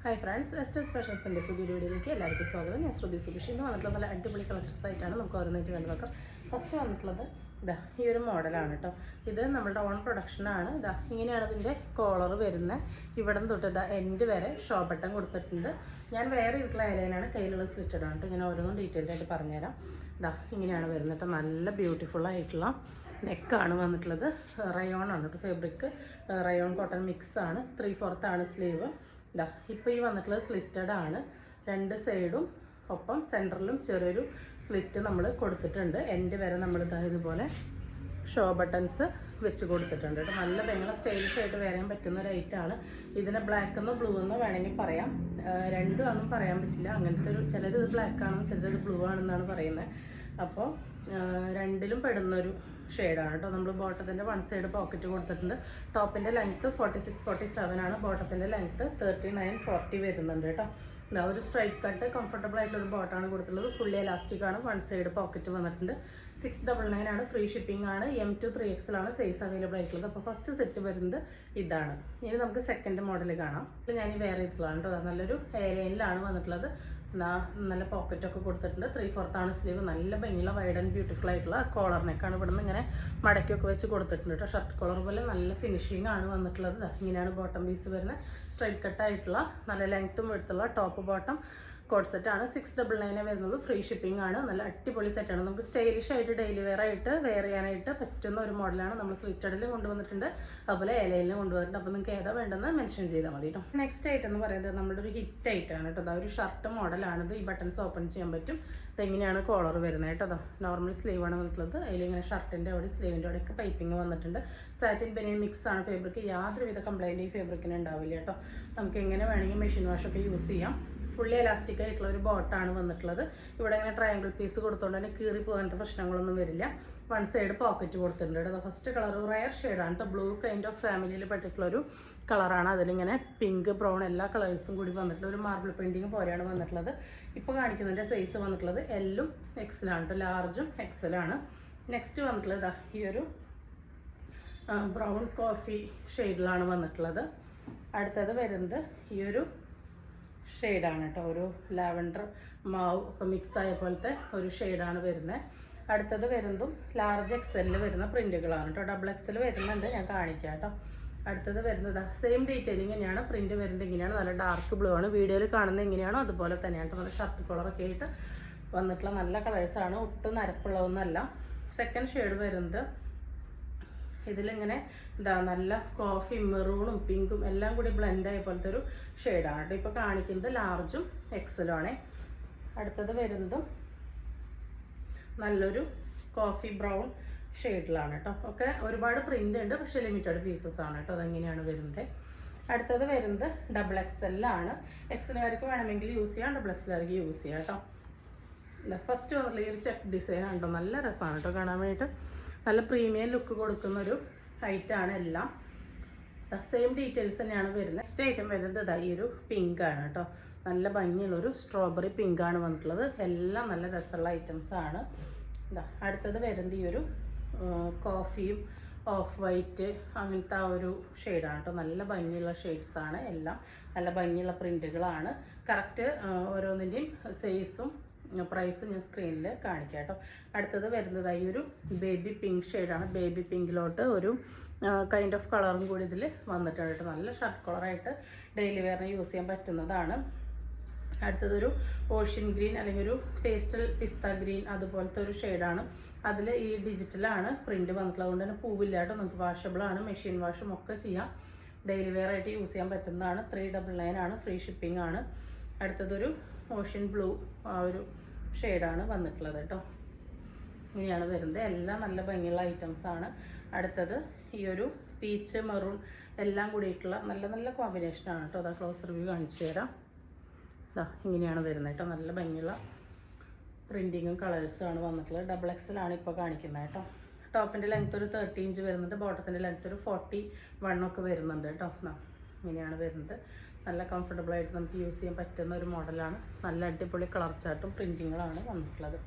Hi friends, എസ്റ്റേഴ്സ് ഫാഷൻസിൻ്റെ പുതിയൊരു വീഡിയോയിലേക്ക് എല്ലാവർക്കും സ്വാഗതം. ഞാൻ ശ്രുതി സുബിഷ്. ഇന്ന് വന്നിട്ടുള്ള നല്ല അടിപൊളി കളക്ഷൻസ് ആയിട്ടാണ് നമുക്ക് ഓരോന്നായിട്ട് കണ്ടു നോക്കാം. ഫസ്റ്റ് വന്നിട്ടുള്ളത് ഇതാ ഈ ഒരു മോഡലാണ് കേട്ടോ. ഇത് നമ്മളുടെ ഓൺ പ്രൊഡക്ഷനാണ്. ഇതാ ഇങ്ങനെയാണ് ഇതിൻ്റെ കോളർ വരുന്നത്. ഇവിടെ നിന്ന് തൊട്ട് ഇതാ എൻഡ് വരെ ഷോ ബട്ടൺ കൊടുത്തിട്ടുണ്ട്. ഞാൻ വേറെ ഇതിലുള്ള എലൈനാണ്, കയ്യിലുള്ള സ്ലിറ്റഡ് ആണ് കേട്ടോ. ഞാൻ ഓരോന്നും ഡീറ്റെയിൽഡ് ആയിട്ട് പറഞ്ഞുതരാം. ഇതാ ഇങ്ങനെയാണ് വരുന്നത് കേട്ടോ. നല്ല ബ്യൂട്ടിഫുൾ ആയിട്ടുള്ള നെക്കാണ് വന്നിട്ടുള്ളത്. റയോൺ ആണ് കേട്ടോ ഫാബ്രിക്. റയോൺ കോട്ടൺ മിക്സ് ആണ്. 3/4 ആണ് സ്ലീവ്. ഇതാ ഇപ്പോൾ ഈ വന്നിട്ടുള്ളത് സ്ലിറ്റഡ് ആണ്. രണ്ട് സൈഡും ഒപ്പം സെൻറ്ററിലും ചെറിയൊരു സ്ലിറ്റ് നമ്മൾ കൊടുത്തിട്ടുണ്ട്. എൻഡ് വരെ നമ്മൾ ഇതുപോലെ ഷോ ബട്ടൺസ് വെച്ച് കൊടുത്തിട്ടുണ്ട് കേട്ടോ. നല്ല ഭയങ്കര സ്റ്റൈലിഷ് ആയിട്ട് വരാൻ പറ്റുന്ന ഒരു ഐറ്റാണ്. ഇതിനെ ബ്ലാക്ക് എന്നോ ബ്ലൂ എന്നോ വേണമെങ്കിൽ പറയാം. രണ്ടും ഒന്നും പറയാൻ പറ്റില്ല. അങ്ങനത്തെ ഒരു ചിലർ ഇത് ബ്ലാക്ക് ആണെന്നും ചിലർ ഇത് ബ്ലൂ ആണെന്നാണ് പറയുന്നത്. അപ്പോൾ രണ്ടിലും പെടുന്നൊരു ഷെയ്ഡാണ് കേട്ടോ. നമ്മൾ ബോട്ടത്തിൻ്റെ വൺ സൈഡ് പോക്കറ്റ് കൊടുത്തിട്ടുണ്ട്. ടോപ്പിൻ്റെ ലെങ്ത്ത് 46-47 ആണ്. ബോട്ടത്തിൻ്റെ ലെങ്ത്ത് 39-40 വരുന്നുണ്ട് കേട്ടോ. ഇതാ ഒരു സ്ട്രൈറ്റ് കട്ട് കംഫർട്ടബിൾ ആയിട്ടുള്ളൊരു ബോട്ടാണ് കൊടുത്തിട്ടുള്ളത്. ഫുള്ളി എലാസ്റ്റിക് ആണ്. വൺ സൈഡ് പോക്കറ്റ് വന്നിട്ടുണ്ട്. 699 ആണ്. ഫ്രീ ഷിപ്പിംഗ് ആണ്. M2 3XL ആണ് സൈസ് അവൈലബിൾ ആയിട്ടുള്ളത്. അപ്പോൾ ഫസ്റ്റ് സെറ്റ് വരുന്നത് ഇതാണ്. ഇനി നമുക്ക് സെക്കൻഡ് മോഡൽ കാണാം. ഞാൻ ഈ വേറെ ഇതിലാണ് കേട്ടോ. നല്ലൊരു എയർലൈനിലാണ് വന്നിട്ടുള്ളത്. നല്ല പോക്കറ്റൊക്കെ കൊടുത്തിട്ടുണ്ട്. 3/4 ആണ് സ്ലീവ്. നല്ല ഭംഗിയുള്ള വൈഡ് ആൻഡ് ബ്യൂട്ടിഫുൾ ആയിട്ടുള്ള കോളർ നെക്കാണ്. ഇവിടെ നിന്ന് ഇങ്ങനെ മടക്കിയൊക്കെ വെച്ച് കൊടുത്തിട്ടുണ്ട് കേട്ടോ. ഷർട്ട് കോളർ പോലെ നല്ല ഫിനിഷിംഗ് ആണ് വന്നിട്ടുള്ളത്. ഇങ്ങനെയാണ് ബോട്ടം പീസ് വരുന്നത്. സ്ട്രൈറ്റ് കട്ടായിട്ടുള്ള നല്ല ലെങ്ത്തും എടുത്തുള്ള ടോപ്പ് ബോട്ടം കോഡ് സെറ്റാണ്. 699 വരുന്നുള്ളൂ. ഫ്രീ ഷിപ്പിംഗ് ആണ്. നല്ല അടിപൊളി സെറ്റാണ്. നമുക്ക് സ്റ്റൈലിഷ് ആയിട്ട് ഡെയിലി വെയർ ആയിട്ട് വെയർ ചെയ്യാനായിട്ട് പറ്റുന്ന ഒരു മോഡലാണ്. നമ്മൾ സ്ലിറ്റഡിലും കൊണ്ടുവന്നിട്ടുണ്ട്, അതുപോലെ എലയിലും കൊണ്ടുവന്നിട്ടുണ്ട്. അപ്പോൾ നിങ്ങൾക്ക് ഏതാ വേണ്ടെന്ന് മെൻഷൻ ചെയ്താൽ മതി കേട്ടോ. നെക്സ്റ്റ് ഐറ്റം എന്ന് പറയുന്നത് നമ്മുടെ ഒരു ഹിറ്റ് ആയിട്ടാണ് കേട്ടോ. അതാ ഒരു ഷർട്ട് മോഡലാണിത്. ഈ ബട്ടൺസ് ഓപ്പൺ ചെയ്യാൻ പറ്റും. ഇതെങ്ങനെയാണ് കോളർ വരുന്നത് കേട്ടോ. അതാ നോർമൽ സ്ലീവ് ആണ് വന്നിട്ടുള്ളത്. അതിലിങ്ങനെ ഷർട്ടിൻ്റെ അവിടെ സ്ലീവിൻ്റെ അവിടെയൊക്കെ പൈപ്പിംഗ് വന്നിട്ടുണ്ട്. സാറ്റിൻ ബനിയൻ മിക്സ് ആണ് ഫാബ്രിക്. യാതൊരുവിധ കംപ്ലൈൻറ്റ് ഈ ഫാബ്രിക്കിന് ഉണ്ടാവില്ല കേട്ടോ. നമുക്ക് എങ്ങനെ വേണമെങ്കിൽ മെഷീൻ വാഷൊക്കെ യൂസ് ചെയ്യാം. ഫുള്ളി എലാസ്റ്റിക് ആയിട്ടുള്ള ഒരു ബോട്ടാണ് വന്നിട്ടുള്ളത്. ഇവിടെ ഇങ്ങനെ ട്രയാങ്കിൾ പീസ് കൊടുത്തുകൊണ്ട് തന്നെ കീറി പോകാനുള്ള പ്രശ്നങ്ങളൊന്നും വരില്ല. വൺ സൈഡ് പോക്കറ്റ് കൊടുത്തിട്ടുണ്ട് കേട്ടോ. ഫസ്റ്റ് കളർ റയർ ഷെയ്ഡാണ് കേട്ടോ. ബ്ലൂ കൈൻഡ് ഓഫ് ഫാമിലിയിൽ പെട്ടിട്ടുള്ള ഒരു കളറാണ്. അതിലിങ്ങനെ പിങ്ക്, ബ്രൗൺ എല്ലാ കളേഴ്സും കൂടി വന്നിട്ടുള്ള ഒരു മാർബിൾ പ്രിൻറ്റിങ് പോലെയാണ് വന്നിട്ടുള്ളത്. ഇപ്പോൾ കാണിക്കുന്നതിൻ്റെ സൈസ് വന്നിട്ടുള്ളത് എല്ലും എക്സലാണ് കേട്ടോ. ലാർജും എക്സലാണ്. നെക്സ്റ്റ് വന്നിട്ടുള്ളത് ഈ ഒരു ബ്രൗൺ കോഫി ഷെയ്ഡിലാണ് വന്നിട്ടുള്ളത്. അടുത്തത് വരുന്നത് ഈ ഒരു ഷെയ്ഡാണ് കേട്ടോ. ഒരു ലാവൻഡർ മാവ് ഒക്കെ മിക്സ് ആയ പോലത്തെ ഒരു ഷെയ്ഡാണ് വരുന്നത്. അടുത്തത് വരുന്നതും ലാർജ് എക്സലിൽ വരുന്ന പ്രിൻറ്റുകളാണ് കേട്ടോ. ഡബിൾ എക്സൽ വരുന്നുണ്ട്, ഞാൻ കാണിക്കാം കേട്ടോ. അടുത്തത് വരുന്നത് സെയിം ഡീറ്റെയിലിംഗ് തന്നെയാണ്. പ്രിൻറ്റ് വരുന്നത് ഇങ്ങനെയാണ്. നല്ല ഡാർക്ക് ബ്ലൂ ആണ്. വീഡിയോയിൽ കാണുന്നത് എങ്ങനെയാണോ അതുപോലെ തന്നെയാണ് കേട്ടോ. നല്ല ഷർട്ട് കളറൊക്കെ ആയിട്ട് വന്നിട്ടുള്ള നല്ല കളേഴ്സാണ്. ഒട്ടും നരപ്പുള്ളതൊന്നുമല്ല. സെക്കൻഡ് ഷെയ്ഡ് വരുന്നത് ഇതിലിങ്ങനെ നല്ല കോഫി, മെറൂണും പിങ്കും എല്ലാം കൂടി ബ്ലെൻഡ് ആയ പോലത്തെ ഒരു ഷെയ്ഡാണ് കേട്ടോ. ഇപ്പോൾ കാണിക്കുന്നത് ലാർജും എക്സലും ആണ്. അടുത്തത് വരുന്നതും നല്ലൊരു കോഫി ബ്രൗൺ ഷെയ്ഡിലാണ് കേട്ടോ. ഒക്കെ ഒരുപാട് പ്രിൻ്റ് ഉണ്ട്, പക്ഷേ ലിമിറ്റഡ് പീസസ് ആണ് കേട്ടോ. അതെങ്ങനെയാണ് വരുന്നത്. അടുത്തത് വരുന്നത് ഡബിൾ എക്സലാണ്. എക്സലുകാർക്ക് വേണമെങ്കിൽ യൂസ് ചെയ്യാം, ഡബിൾ എക്സലുകാർക്ക് യൂസ് ചെയ്യാം കേട്ടോ. ഫസ്റ്റ് വന്നിട്ടുള്ള ഈ ഒരു ചെക്ക് ഡിസൈൻ ഉണ്ടോ, നല്ല രസമാണ് കേട്ടോ കാണാൻ വേണ്ടിയിട്ട്. നല്ല പ്രീമിയം ലുക്ക് കൊടുക്കുന്നൊരു ഐറ്റാണ് എല്ലാം. സെയിം ഡീറ്റെയിൽസ് തന്നെയാണ് വരുന്നത്. നെക്സ്റ്റ് ഐറ്റം വരുന്നത് ഈ ഒരു പിങ്കാണ് കേട്ടോ. നല്ല ഭംഗിയുള്ളൊരു സ്ട്രോബെറി പിങ്കാണ് വന്നിട്ടുള്ളത്. എല്ലാം നല്ല രസമുള്ള ഐറ്റംസാണ്. അടുത്തത് വരുന്നത് ഈ ഒരു കോഫിയും ഓഫ് വൈറ്റ് അങ്ങനത്തെ ആ ഒരു ഷെയ്ഡാണ് കേട്ടോ. നല്ല ഭംഗിയുള്ള ഷെയ്ഡ്സാണ് എല്ലാം. നല്ല ഭംഗിയുള്ള പ്രിൻറ്റുകളാണ്. കറക്റ്റ് ഓരോന്നിൻ്റെയും സൈസും പ്രൈസ് ഞാൻ സ്ക്രീനിൽ കാണിക്കാം കേട്ടോ. അടുത്തത് വരുന്നത് ഈ ഒരു ബേബി പിങ്ക് ഷെയ്ഡാണ്. ബേബി പിങ്കിലോട്ട് ഒരു കൈൻഡ് ഓഫ് കളറും കൂടി ഇതിൽ വന്നിട്ടുണ്ട് കേട്ടോ. നല്ല ഷർട്ട് കളറായിട്ട് ഡെയിലി വെയറിന് യൂസ് ചെയ്യാൻ പറ്റുന്നതാണ്. അടുത്തതൊരു ഓഷ്യൻ ഗ്രീൻ അല്ലെങ്കിൽ ഒരു പേസ്റ്റൽ പിസ്ത ഗ്രീൻ അതുപോലത്തെ ഒരു ഷെയ്ഡാണ്. അതിൽ ഈ ഡിജിറ്റലാണ് പ്രിൻറ്റ് വന്നിട്ടുള്ളത്. അതുകൊണ്ട് തന്നെ പൂവില്ല കേട്ടോ. നമുക്ക് വാഷബിളാണ്. മെഷീൻ വാഷും ഒക്കെ ചെയ്യാം. ഡെയിലി വെയർ ആയിട്ട് യൂസ് ചെയ്യാൻ പറ്റുന്നതാണ്. 399 ആണ്. ഫ്രീ ഷിപ്പിംഗ് ആണ്. അടുത്തതൊരു ഓഷ്യൻ ബ്ലൂ ആ ഒരു ഷെയ്ഡാണ് വന്നിട്ടുള്ളത് കേട്ടോ. ഇങ്ങനെയാണ് വരുന്നത്. എല്ലാം നല്ല ഭംഗിയുള്ള ഐറ്റംസാണ്. അടുത്തത് ഈ ഒരു പീച്ച്, മെറൂൺ എല്ലാം കൂടിയിട്ടുള്ള നല്ല നല്ല കോമ്പിനേഷനാണ് കേട്ടോ. അതാ ക്ലോസ് റിവ്യൂ കാണിച്ചു തരാം. ഇങ്ങനെയാണ് വരുന്നത് കേട്ടോ. നല്ല ഭംഗിയുള്ള പ്രിൻറ്റിങ്ങും കളേഴ്സുമാണ് വന്നിട്ടുള്ളത്. ഡബിൾ എക്സലാണ് ഇപ്പോൾ കാണിക്കുന്നത് കേട്ടോ. ടോപ്പിൻ്റെ ലെങ്ത്ത് ഒരു 30 ഇഞ്ച് വരുന്നുണ്ട്. ബോട്ടത്തിൻ്റെ ലെങ്ത്ത് ഒരു 41 ഒക്കെ വരുന്നുണ്ട് കേട്ടോ. ഇങ്ങനെയാണ് വരുന്നത്. നല്ല കംഫർട്ടബിളായിട്ട് നമുക്ക് യൂസ് ചെയ്യാൻ പറ്റുന്ന ഒരു മോഡലാണ്. നല്ല അടിപൊളി കളർ ചാർട്ടും പ്രിൻറ്റിങ്ങുകളാണ് വന്നിട്ടുള്ളത്.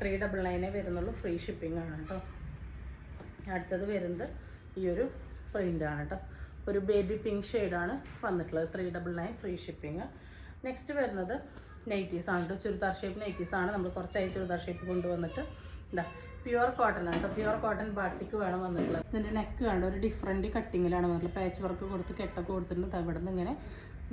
399 വരുന്നുള്ളൂ. ഫ്രീ ഷിപ്പിംഗ് ആണ് കേട്ടോ. അടുത്തത് വരുന്നത് ഈ ഒരു പ്രിൻ്റാണ് കേട്ടോ. ഒരു ബേബി പിങ്ക് ഷെയ്ഡാണ് വന്നിട്ടുള്ളത്. 399 ഫ്രീ ഷിപ്പിംഗ്. നെക്സ്റ്റ് വരുന്നത് നൈറ്റീസ് ആണ് കേട്ടോ. ചുരിദാർ ഷേപ്പ് നൈറ്റീസ് ആണ്. നമ്മൾ കുറച്ചായി ചുരിദാർ ഷേപ്പ് കൊണ്ടുവന്നിട്ട് ഇതാ പ്യുവർ കോട്ടൺ ആണ് കേട്ടോ. പ്യുവർ കോട്ടൺ ബാട്ടിക്ക് വേണം വന്നിട്ടുള്ളത്. ഇതിൻ്റെ നെക്ക് കണ്ട ഒരു ഡിഫറെൻറ്റ് കട്ടിങ്ങിലാണ് വന്നിട്ടുള്ളത്. പാച്ച് വർക്ക് കൊടുത്ത് കെട്ടൊക്കെ കൊടുത്തിട്ടുണ്ട്. അവിടെ നിന്ന് ഇങ്ങനെ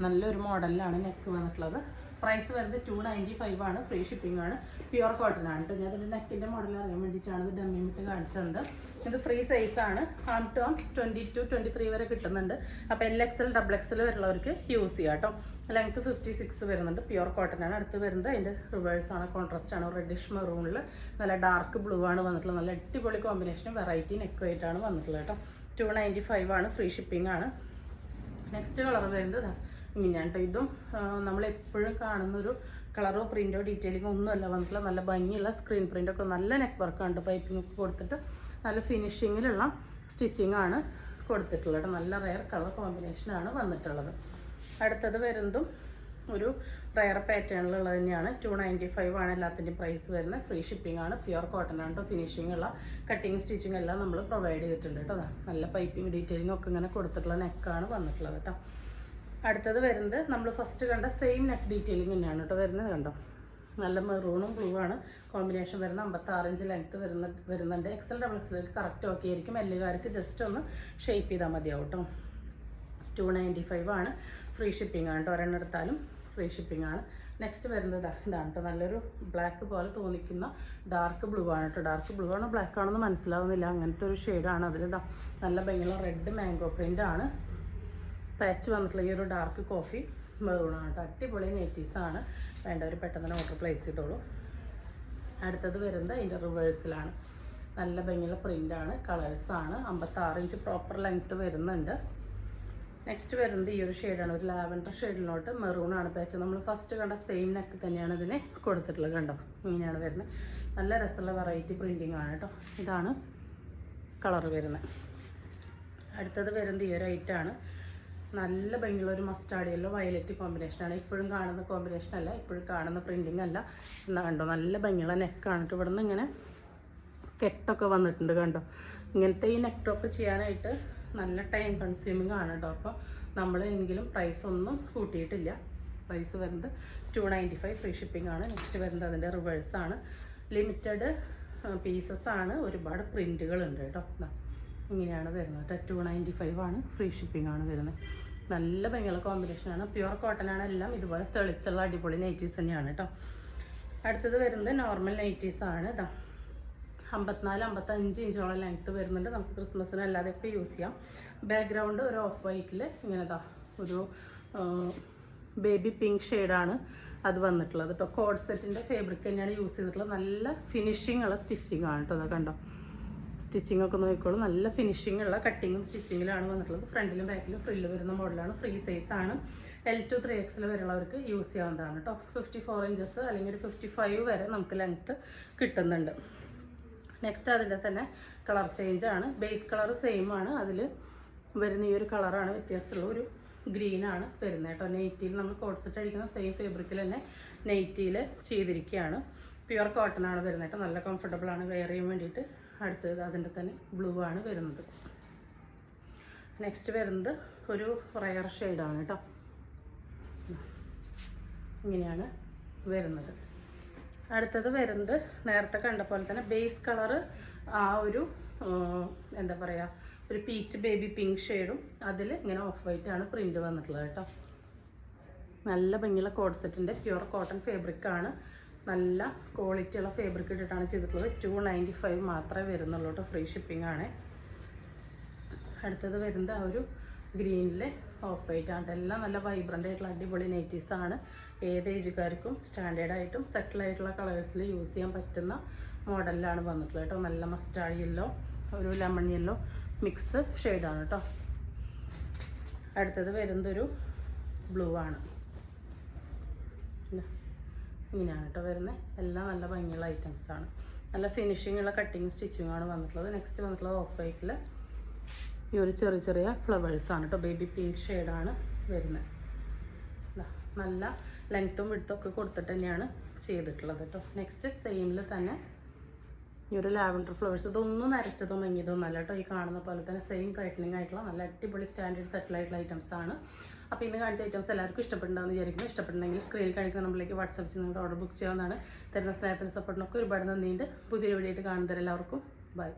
നല്ലൊരു മോഡലിലാണ് നെക്ക് വന്നിട്ടുള്ളത്. പ്രൈസ് വരുന്നത് 295 ആണ്. ഫ്രീ ഷിപ്പിംഗ് ആണ്. പ്യുവർ കോട്ടൺ ആണ് കേട്ടോ. ഞാൻ ഇതിൻ്റെ നെക്കിൻ്റെ മോഡൽ അറിയാൻ വേണ്ടിയിട്ടാണ് ഇത് ഡമ്മി ഇട്ട് കാണിച്ചത്. ഇത് ഫ്രീ സൈസാണ്. ആം ടു ആം 22, 23 വരെ കിട്ടുന്നുണ്ട്. അപ്പോൾ LXL, XXL വരുന്നവർക്ക് യൂസ് ചെയ്യാം കേട്ടോ. ലെങ്ത്ത് 56 വരുന്നുണ്ട്. പ്യുവർ കോട്ടൺ ആണ്. അടുത്ത് വരുന്നത് അതിൻ്റെ റിവേഴ്സ് ആണ്, കോൺട്രാസ്റ്റ് ആണ്. റെഡിഷ് മെറൂണിൽ നല്ല ഡാർക്ക് ബ്ലൂ ആണ് വന്നിട്ടുള്ളത്. നല്ല അടിപൊളി കോമ്പിനേഷനും വെറൈറ്റി നെക്ക് ആയിട്ടാണ് വന്നിട്ടുള്ളത് കേട്ടോ. 295 ആണ്. ഫ്രീ ഷിപ്പിംഗ് ആണ്. നെക്സ്റ്റ് കളർ വരുന്നത് ഇങ്ങനെയാണ് കേട്ടോ. ഇതും നമ്മളെപ്പോഴും കാണുന്നൊരു കളറോ പ്രിൻറ്റോ ഡീറ്റെയിലിങ്ങോ ഒന്നുമല്ല വന്നിട്ടുള്ള നല്ല ഭംഗിയുള്ള സ്ക്രീൻ പ്രിൻ്റൊക്കെ നല്ല നെക്ക് വർക്കാണ്. പൈപ്പിംഗ് ഒക്കെ കൊടുത്തിട്ട് നല്ല ഫിനിഷിങ്ങിലുള്ള സ്റ്റിച്ചിങ് ആണ് കൊടുത്തിട്ടുള്ളത്. നല്ല റെയർ കളർ കോമ്പിനേഷനാണ് വന്നിട്ടുള്ളത്. അടുത്തത് വരുന്നതും ഒരു റെയർ പാറ്റേണിലുള്ളത് തന്നെയാണ്. 295 ആണ് എല്ലാത്തിൻ്റെയും പ്രൈസ് വരുന്നത്. ഫ്രീ ഷിപ്പിംഗ് ആണ്. പ്യുവർ കോട്ടൺ ആണ് കേട്ടോ. ഫിനിഷിംഗ് ഉള്ള കട്ടിങ് സ്റ്റിച്ചിങ് എല്ലാം നമ്മൾ പ്രൊവൈഡ് ചെയ്തിട്ടുണ്ട് കേട്ടോ. നല്ല പൈപ്പിംഗ് ഡീറ്റെയിലിംഗ് ഒക്കെ ഇങ്ങനെ കൊടുത്തിട്ടുള്ള നെക്കാണ് വന്നിട്ടുള്ളത് കേട്ടോ. അടുത്തത് വരുന്നത് നമ്മൾ ഫസ്റ്റ് കണ്ട സെയിം നെക്ക് ഡീറ്റെയിലിംഗ് തന്നെയാണ് കേട്ടോ വരുന്നത്. കണ്ടോ നല്ല മെറൂണും ബ്ലൂ ആണ് കോമ്പിനേഷൻ വരുന്നത്. 56 ഇഞ്ച് ലെങ്ത്ത് വരുന്നുണ്ട്. XL, XXL കറക്റ്റ് ഓക്കെ ആയിരിക്കും. എല്ലുകാർക്ക് ജസ്റ്റ് ഒന്ന് ഷേപ്പ് ചെയ്താൽ മതിയാവും കേട്ടോ. 295 ആണ്. ഫ്രീ ഷിപ്പിംഗ് ആണ് കേട്ടോ. ഒരെണ്ണം എടുത്താലും ഫ്രീ ഷിപ്പിംഗ് ആണ്. നെക്സ്റ്റ് വരുന്നത് ഇതാണ് കേട്ടോ. നല്ലൊരു ബ്ലാക്ക് പോലെ തോന്നിക്കുന്ന ഡാർക്ക് ബ്ലൂ ആണ് കേട്ടോ. ഡാർക്ക് ബ്ലൂ ആണോ ബ്ലാക്ക് ആണോ എന്ന് മനസ്സിലാവുന്നില്ല. അങ്ങനത്തെ ഒരു ഷെയ്ഡാണ്. അതിൽ നല്ല ഭംഗിയുള്ള റെഡ് മാംഗോ പ്രിൻ്റ് ആണ്. പാച്ച് വന്നിട്ടുള്ള ഈ ഒരു ഡാർക്ക് കോഫി മെറൂണാണ് കേട്ടോ. അടിപൊളി നൈറ്റീസാണ്. വേണ്ടവർ പെട്ടെന്ന് തന്നെ ഓർഡർ പ്ലേസ് ചെയ്തോളൂ. അടുത്തത് വരുന്നത് അതിൻ്റെ റിവേഴ്സിലാണ്. നല്ല ഭംഗിയുള്ള പ്രിൻ്റാണ്. കളേഴ്സാണ്. 56 ഇഞ്ച് പ്രോപ്പർ ലെങ്ത്ത് വരുന്നുണ്ട്. നെക്സ്റ്റ് വരുന്നത് ഈ ഒരു ഷെയ്ഡാണ്. ഒരു ലാവൻഡർ ഷെയ്ഡിലോട്ട് മെറൂണാണ് പാച്ച്. നമ്മൾ ഫസ്റ്റ് കണ്ട സെയിം നെക്ക് തന്നെയാണ് ഇതിനെ കൊടുത്തിട്ടുള്ളത്. കണ്ടോ ഇങ്ങനെയാണ് വരുന്നത്. നല്ല രസമുള്ള വെറൈറ്റി പ്രിൻറ്റിങ് ആണ് കേട്ടോ. ഇതാണ് കളർ വരുന്നത്. അടുത്തത് വരുന്നത് ഈ ഒരു ഐറ്റാണ്. നല്ല ഭംഗിയുള്ള ഒരു മസ്റ്റാർഡ് യെല്ലോ വയലറ്റ് കോമ്പിനേഷനാണ്. ഇപ്പോഴും കാണുന്ന കോമ്പിനേഷൻ അല്ല, ഇപ്പോഴും കാണുന്ന പ്രിൻറ്റിങ് അല്ല. എന്നാ കണ്ടോ നല്ല ഭംഗിയുള്ള നെക്കാണ് കേട്ടോ. ഇവിടെ നിന്ന് ഇങ്ങനെ കെട്ടൊക്കെ വന്നിട്ടുണ്ട് കണ്ടോ. ഇങ്ങനത്തെ ഈ നെക്ക് ടോപ്പ് ചെയ്യാനായിട്ട് നല്ല ടൈം കൺസ്യൂമിങ് ആണ് കേട്ടോ. അപ്പോൾ നമ്മൾ എങ്കിലും പ്രൈസ് ഒന്നും കൂട്ടിയിട്ടില്ല. പ്രൈസ് വരുന്നത് 295 ഫ്രീ ഷിപ്പിംഗ് ആണ്. നെക്സ്റ്റ് വരുന്നത് അതിൻ്റെ റിവേഴ്സാണ്. ലിമിറ്റഡ് പീസസ് ആണ്. ഒരുപാട് പ്രിൻറ്റുകളുണ്ട് കേട്ടോ. ഇങ്ങനെയാണ് വരുന്നത്. 295 ആണ്. ഫ്രീ ഷിപ്പിംഗ് ആണ് വരുന്നത്. നല്ല ഭംഗിയുള്ള കോമ്പിനേഷനാണ്. പ്യുവർ കോട്ടൺ ആണ്. എല്ലാം ഇതുപോലെ തെളിച്ചുള്ള അടിപൊളി നൈറ്റീസ് തന്നെയാണ് കേട്ടോ. അടുത്തത് വരുന്നത് നോർമൽ നൈറ്റീസ് ആണ്. ഇതാ 54-55 ഇഞ്ചോളം ലെങ്ത്ത് വരുന്നുണ്ട്. നമുക്ക് ക്രിസ്മസിന് അല്ലാതെ ഇപ്പോൾ യൂസ് ചെയ്യാം. ബാക്ക്ഗ്രൗണ്ട് ഒരു ഓഫ് വൈറ്റിൽ ഇങ്ങനെതാ ഒരു ബേബി പിങ്ക് ഷെയ്ഡാണ് അത് വന്നിട്ടുള്ളത് കേട്ടോ. കോഡ് സെറ്റിൻ്റെ ഫാബ്രിക് തന്നെയാണ് യൂസ് ചെയ്തിട്ടുള്ളത്. നല്ല ഫിനിഷിംഗ് ഉള്ള സ്റ്റിച്ചിങ് ആണ് കേട്ടോ. അതൊക്കെ കണ്ടോ സ്റ്റിച്ചിങ് ഒക്കെ നോക്കിക്കോളൂ. നല്ല ഫിനിഷിംഗ് ഉള്ള കട്ടിങ്ങും സ്റ്റിച്ചിങ്ങിലാണ് വന്നിട്ടുള്ളത്. ഫ്രണ്ടിലും ബാക്കിലും ഫ്രില്ല് വരുന്ന മോഡലാണ്. ഫ്രീ സൈസാണ്. L2, 3XL വരെയുള്ളവർക്ക് യൂസ് ചെയ്യാവുന്നതാണ് കേട്ടോ. 54 ഇഞ്ചസ് അല്ലെങ്കിൽ ഒരു 55 വരെ നമുക്ക് ലെങ്ത്ത് കിട്ടുന്നുണ്ട്. നെക്സ്റ്റ് അതിൻ്റെ തന്നെ കളർ ചേഞ്ച് ആണ്. ബേസ് കളർ സെയിം ആണ്. അതിൽ വരുന്ന ഈ ഒരു കളറാണ് വ്യത്യാസമുള്ള ഒരു ഗ്രീനാണ് വരുന്നത് കേട്ടോ. നെയ്റ്റിയിൽ നമ്മൾ കോഡ് സെറ്റ് അടിക്കുന്ന സെയിം ഫാബ്രിക്കിൽ തന്നെ നെയ്റ്റിയിൽ ചെയ്തിരിക്കുകയാണ്. പ്യുവർ കോട്ടൺ ആണ് വരുന്നത് കേട്ടോ. നല്ല കംഫർട്ടബിൾ ആണ് വെയർ ചെയ്യാൻ വേണ്ടിയിട്ട്. അടുത്തത് അതിൻ്റെ തന്നെ ബ്ലൂ ആണ് വരുന്നത്. നെക്സ്റ്റ് വരുന്നത് ഒരു റയർ ഷെയ്ഡാണ് കേട്ടോ. ഇങ്ങനെയാണ് വരുന്നത്. അടുത്തത് വരുന്നത് നേരത്തെ കണ്ട പോലെ തന്നെ ബേസ് കളറ് ആ ഒരു എന്താ പറയുക ഒരു പീച്ച് ബേബി പിങ്ക് ഷെയ്ഡും അതിൽ ഇങ്ങനെ ഓഫ് വൈറ്റ് ആണ് പ്രിൻ്റ് വന്നിട്ടുള്ളത് കേട്ടോ. നല്ല ഭംഗിയുള്ള കോഡ് സെറ്റിൻ്റെ പ്യുവർ കോട്ടൺ ഫാബ്രിക്കാണ്. നല്ല ക്വാളിറ്റിയുള്ള ഫാബ്രിക് ഇട്ടിട്ടാണ് ചെയ്തിട്ടുള്ളത്. 295 മാത്രമേ വരുന്നുള്ളൂ കേട്ടോ. ഫ്രീ ഷിപ്പിംഗ് ആണ്. അടുത്തത് വരുന്നത് ആ ഒരു ഗ്രീനിൽ ഓഫ് വൈറ്റ് ആണ്. എല്ലാം നല്ല വൈബ്രൻ്റ് ആയിട്ടുള്ള അടിപൊളി നൈറ്റീസാണ്. ഏത് ഏജുകാർക്കും സ്റ്റാൻഡേർഡായിട്ടും സെറ്റിലായിട്ടുള്ള കളേഴ്സിൽ യൂസ് ചെയ്യാൻ പറ്റുന്ന മോഡലിലാണ് വന്നിട്ടുള്ളത് കേട്ടോ. നല്ല മസ്റ്റാർഡ് യെല്ലോ ഒരു ലെമൺ യെല്ലോ മിക്സ് ഷെയ്ഡാണ് കേട്ടോ. അടുത്തത് വരുന്നതൊരു ബ്ലൂ ആണ്. ഇങ്ങനെയാണ് കേട്ടോ വരുന്നത്. എല്ലാം നല്ല ഭംഗിയുള്ള ഐറ്റംസാണ്. നല്ല ഫിനിഷിംഗ് ഉള്ള കട്ടിങ് സ്റ്റിച്ചിങ് ആണ് വന്നിട്ടുള്ളത്. നെക്സ്റ്റ് വന്നിട്ടുള്ളത് ഓഫ് വൈറ്റിൽ ഈ ഒരു ചെറിയ ചെറിയ ഫ്ലവേഴ്സാണ് കേട്ടോ. ബേബി പിങ്ക് ഷെയ്ഡാണ് വരുന്നത്. നല്ല ലെങ്ത്തും വിഡ്ത്തും ഒക്കെ കൊടുത്തിട്ട് തന്നെയാണ് ചെയ്തിട്ടുള്ളത് കേട്ടോ. നെക്സ്റ്റ് സെയിമിൽ തന്നെ ഈ ഒരു ലാവൻഡർ ഫ്ലവേഴ്സ് ഇതൊന്നും നരച്ചതോ മങ്ങിയതോ ഒന്നല്ല കേട്ടോ. ഈ കാണുന്ന പോലെ തന്നെ സെയിം ബ്രൈറ്റനിങ് ആയിട്ടുള്ള നല്ല അടിപൊളി സ്റ്റാൻഡേർഡ് സെറ്റിൽ ആയിട്ടുള്ള ഐറ്റംസ് ആണ്. അപ്പോൾ ഇന്ന് കാണിച്ച ഐറ്റംസ് എല്ലാവർക്കും ഇഷ്ടപ്പെട്ടുണ്ടാകുമെന്ന് വിചാരിക്കുന്നു. ഇഷ്ടപ്പെട്ടുണ്ടെങ്കിൽ സ്ക്രീനിൽ കാണിക്കുന്ന നമ്പറിലേക്ക് വാട്സാപ്പ് ചെയ്ത് നിങ്ങളുടെ ഓർഡർ ബുക്ക് ചെയ്യാവുന്നതാണ്. തരുന്ന സ്നേഹത്തിന് സപ്പോർട്ടിനൊക്കെ ഒരുപാട് നന്ദിയുണ്ട്. പുതിയൊരു വീഡിയോ ആയിട്ട് കാണുന്നവരെല്ലാവർക്കും ബൈ.